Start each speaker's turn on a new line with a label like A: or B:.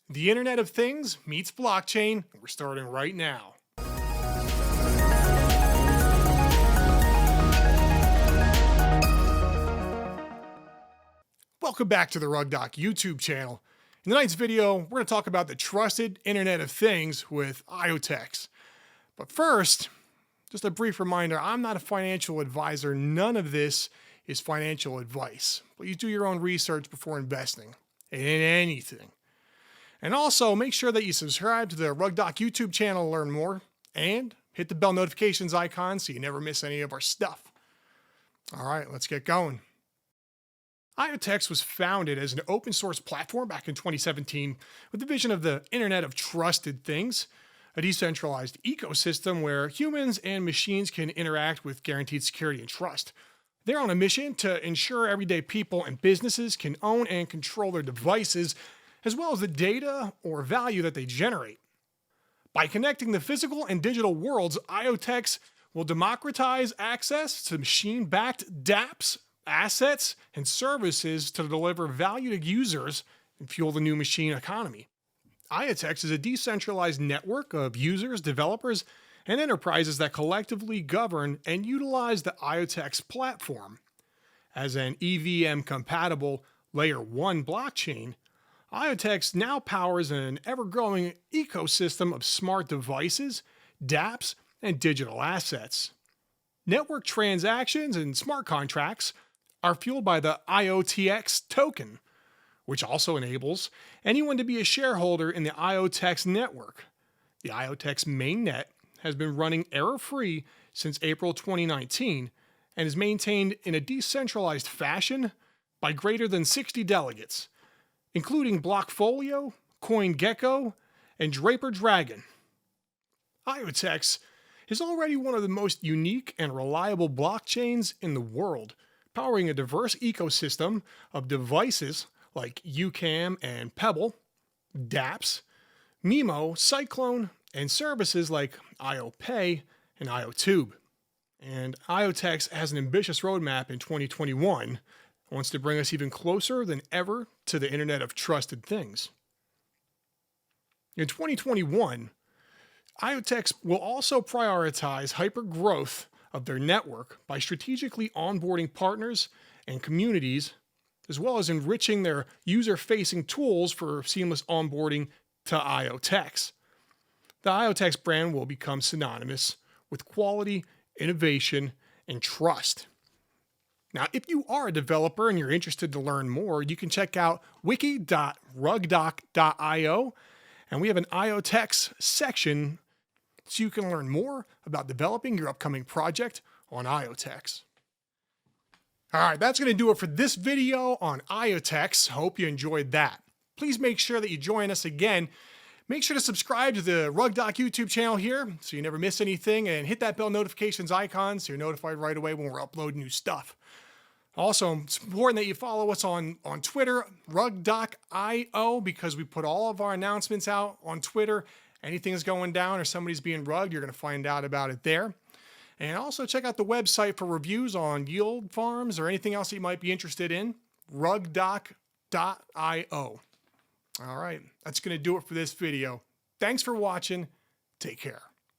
A: The Internet of Things meets blockchain, and we're starting right now. Welcome back to the RugDoc YouTube channel. In tonight's video, we're going to talk about the trusted Internet of Things with IoTeX. But first, just a brief reminder, I'm not a financial advisor. None of this is financial advice. Please do your own research before investing in anything. And also, make sure that you subscribe to the RugDoc YouTube channel to learn more, and hit the bell notifications icon so you never miss any of our stuff. All right, let's get going. IoTeX was founded as an open source platform back in 2017 with the vision of the Internet of Trusted Things, a decentralized ecosystem where humans and machines can interact with guaranteed security and trust. They're on a mission to ensure everyday people and businesses can own and control their devices, as well as the data or value that they generate. By connecting the physical and digital worlds, IoTeX will democratize access to machine-backed dApps, assets, and services to deliver value to users and fuel the new machine economy. IoTeX is a decentralized network of users, developers, and enterprises that collectively govern and utilize the IoTeX platform. As an EVM-compatible Layer 1 blockchain, IoTeX now powers an ever-growing ecosystem of smart devices, dApps, and digital assets. Network transactions and smart contracts are fueled by the IoTeX token, which also enables anyone to be a shareholder in the IoTeX network. The IoTeX mainnet has been running error-free since April 2019 and is maintained in a decentralized fashion by greater than 60 delegates, including Blockfolio, CoinGecko, and Draper Dragon. IoTeX is already one of the most unique and reliable blockchains in the world, powering a diverse ecosystem of devices like UCAM and Pebble, dApps, Memo, Cyclone, and services like IoPay and IoTube. And IoTeX has an ambitious roadmap in 2021, wants to bring us even closer than ever to the Internet of Trusted Things. In 2021, IoTeX will also prioritize hyper-growth of their network by strategically onboarding partners and communities, as well as enriching their user-facing tools for seamless onboarding to IoTeX. The IoTeX brand will become synonymous with quality, innovation, and trust. Now, if you are a developer and you're interested to learn more, you can check out wiki.rugdoc.io, and we have an IoTeX section so you can learn more about developing your upcoming project on IoTeX. All right, that's going to do it for this video on IoTeX. Hope you enjoyed that. Please make sure that you join us again. Make sure to subscribe to the RugDoc YouTube channel here so you never miss anything, and hit that bell notifications icon so you're notified right away when we're uploading new stuff. Also, it's important that you follow us on Twitter, RugDoc.io, because we put all of our announcements out on Twitter. Anything is going down or somebody's being rugged, you're going to find out about it there. And also check out the website for reviews on yield farms or anything else that you might be interested in, RugDoc.io. All right, that's going to do it for this video. Thanks for watching. Take care.